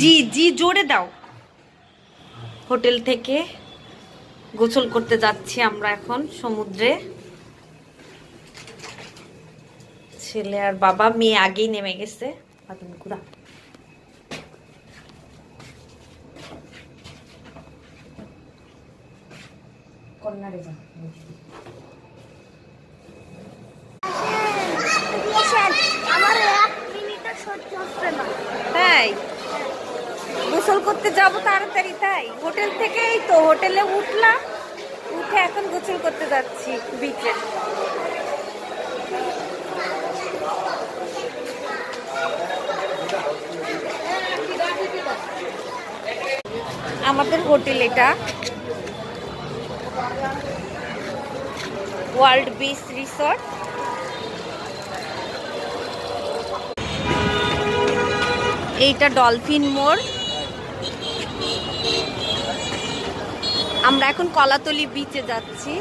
জি জি জোরে দাও। হোটেল থেকে গোসল করতে যাচ্ছি আমরা এখন সমুদ্রে। ছেলে আর বাবা, মেয়ে আগেই নেমে গেছে। কন্যারে যা তাই গোসল করতে যাব তাড়াতাড়ি, তাই হোটেল থেকেই তো হোটেলে উঠলাম, উঠে এখন গোসল করতে যাচ্ছি বিচে। আমাদের হোটেল এটা ওয়ার্ল্ড বিচ রিসর্ট। এইটা ডলফিন মোড়। আমরা এখন কলাতলি বিচে যাচ্ছি।